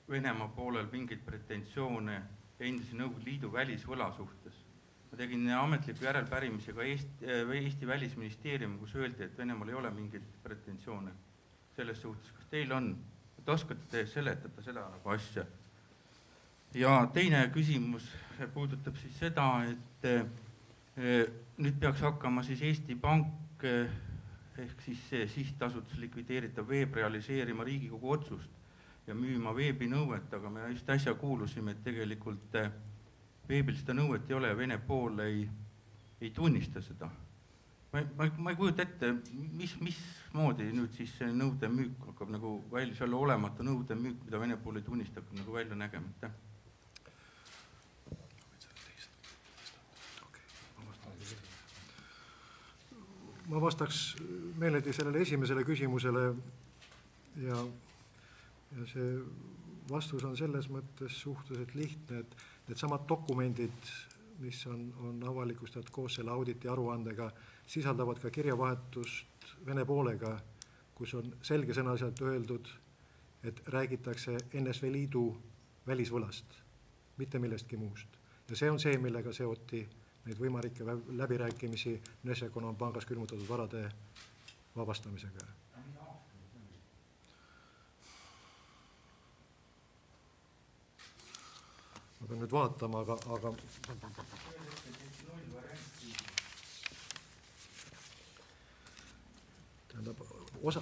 Venemaa poolel mingeid pretensioone endise Nõukogude Liidu välisvõla suhtes. Ma tegin ametliku järelpärimise ka Eesti Välisministeeriumi, kus öeldi, et Venemaal ei ole mingeid pretensioone selles suhtes. Kas teil on? Et oskate seletada seda nagu asja? Ja teine küsimus puudutab siis seda, et nüüd peaks hakkama siis Eesti Pank ehk siis see sihtasutus likvideeritav veeb realiseerima Riigikogu otsust ja müüma veebinõuet, aga me just äsja kuulusime, et tegelikult veebil seda nõuet ei ole ja Vene pool ei tunnista seda. Ma ei kujuta ette, mismoodi nüüd siis see nõude müük hakkab nagu välja, selle olematu nõude müük, mida Vene pool ei tunnista, hakkab nagu välja nägema. Ma vastaks meeledi sellele esimesele küsimusele ja see vastus on selles mõttes suhteliselt lihtne, et need samad dokumendid, mis on avalikustatud koos selle auditi aruandega, sisaldavad ka kirjavahetust Vene poolega, kus on selgesõnaliselt öeldud, et räägitakse NSV Liidu välisvõlast, mitte millestki muust. Ja see on see, millega seoti neid võimalikke läbirääkimisi Vnešekonombankis külmutatud varade vabastamisega. Ma pean nüüd vaatama, aga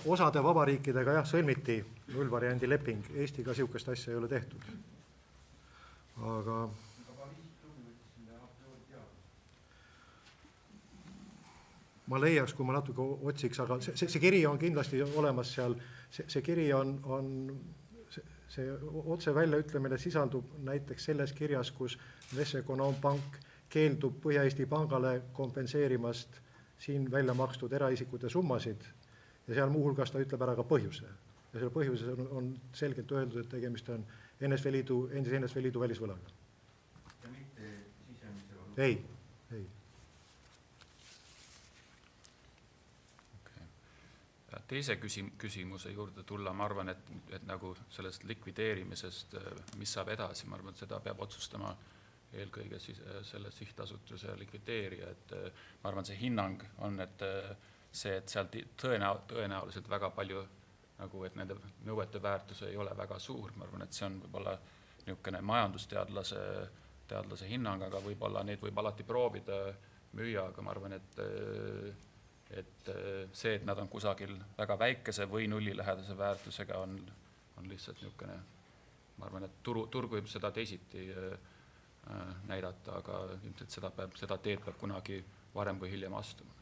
osade vabariikidega jah, sõlmiti nullvariandi leping. Eestiga siukest asja ei ole tehtud. Aga ma leiaks, kui ma natuke otsiks, aga see kiri on kindlasti olemas seal. See kiri on see otse väljaütlemine sisaldub näiteks selles kirjas, kus Vnešekonombank keeldub Põhja-Eesti Pangale kompenseerimast siin välja makstud eraisikute summasid ja seal muuhulgas ta ütleb ära ka põhjuse. Ja selle põhjuses on selgelt öeldud, et tegemist on endise NSV Liidu välisvõlaga. Ja mitte sisemise valuuta? Ei. Teise küsimuse juurde tulla, ma arvan, et nagu sellest likvideerimisest, mis saab edasi, ma arvan, et seda peab otsustama eelkõige selle sihtasutuse likvideerija, et ma arvan, see hinnang on, et sealt tõenäoliselt väga palju, nagu et nende nõuete väärtus ei ole väga suur, ma arvan, et see on võib-olla niisugune majandusteadlase hinnang, aga võib-olla neid võib alati proovida müüa, aga ma arvan, et see, et nad on kusagil väga väikese või nullilähedase väärtusega on lihtsalt niisugune, ma arvan, et turg võib seda teisiti näidata, aga ilmselt seda teed peab kunagi varem või hiljem astuma.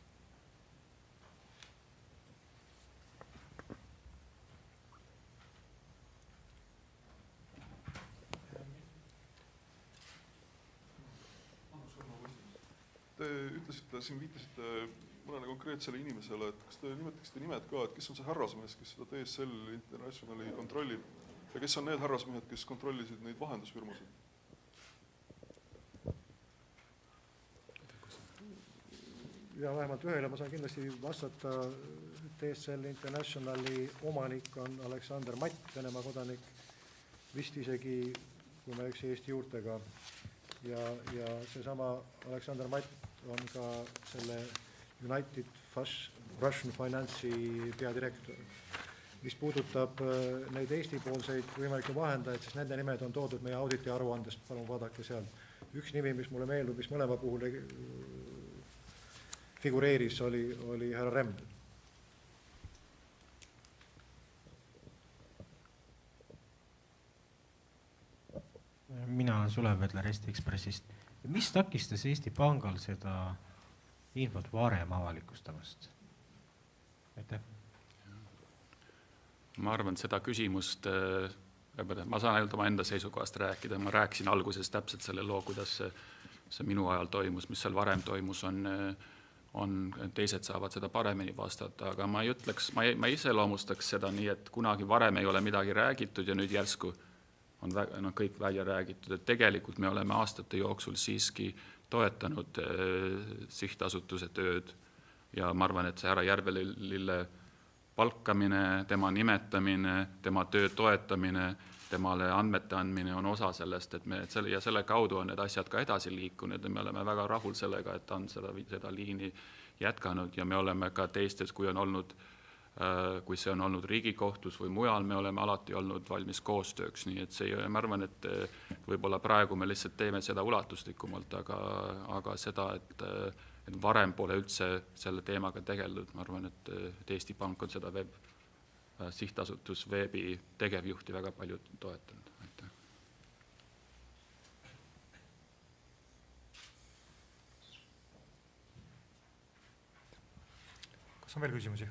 Te ütlesite, siin viitasite mõnele konkreetsele inimesele, et kas te nimetaksite nimed ka, et kes on see härrasmees, kes seda TSL Internationali kontrollib ja kes on need härrasmehed, kes kontrollisid neid vahendusfirmasid? Ja vähemalt ühele ma saan kindlasti vastata. TSL Internationali omanik on Aleksander Matt, Venemaa kodanik, vist isegi, kui ma üksi Eesti juurtega. ja seesama Aleksander Matt on ka selle United Russian Finance'i peadirektor. Mis puudutab neid Eesti-poolseid võimalikke vahendajaid, siis nende nimed on toodud meie auditi aruandest, palun vaadake seal. Üks nimi, mis mulle meeldub, mis mõlema puhul figureeris, oli härra Remd. Mina olen Sulev Vedler Eesti Ekspressist. Mis takistas Eesti Pangal seda infot varem avalikustamast? Aitäh. Ma arvan, et seda küsimust, ma saan ainult oma enda seisukohast rääkida, ma rääkisin alguses täpselt selle loo, kuidas see minu ajal toimus, mis seal varem toimus, teised saavad seda paremini vastata, aga ma ei ütleks, ma iseloomustaks seda nii, et kunagi varem ei ole midagi räägitud ja nüüd järsku on kõik välja räägitud, et tegelikult me oleme aastate jooksul siiski toetanud sihtasutuse tööd ja ma arvan, et see härra Järvelille palkamine, tema nimetamine, tema töö toetamine, temale andmete andmine on osa sellest, et selle kaudu on need asjad ka edasi liikunud ja me oleme väga rahul sellega, et on seda liini jätkanud ja me oleme ka teistes, kui see on olnud Riigikohtus või mujal, me oleme alati olnud valmis koostööks, nii et ma arvan, et võib-olla praegu me lihtsalt teeme seda ulatuslikumalt, aga seda, et varem pole üldse selle teemaga tegeldud, ma arvan, et Eesti Pank on seda sihtasutus veebi tegevjuhti väga palju toetanud. Aitäh. Kas on veel küsimusi?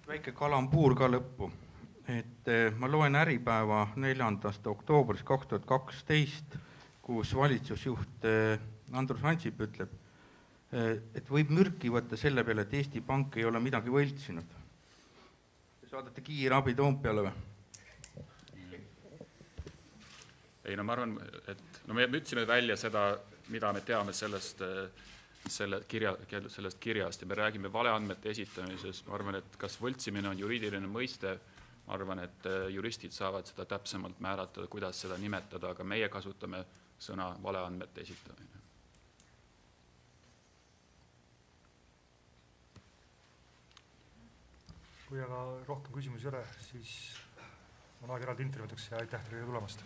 Väike kalambuur ka lõppu. Et ma loen Äripäeva 4. oktoobris 2012, kus valitsusjuht Andrus Ansip ütleb, et võib mürki võtta selle peale, et Eesti Pank ei ole midagi võltsinud. Te saadate kiirabi Toompeale või? Ei, ma arvan, et me ütlesime välja seda, mida me teame sellest kirjast ja me räägime valeandmete esitamisest. Ma arvan, et kas võltsimine on juriidiline mõiste, ma arvan, et juristid saavad seda täpsemalt määratada, kuidas seda nimetada, aga meie kasutame sõna valeandmete esitamine. Kui aga rohkem küsimusi ei ole, siis on aeg eraldi intervjuudeks ja aitäh teile tulemast.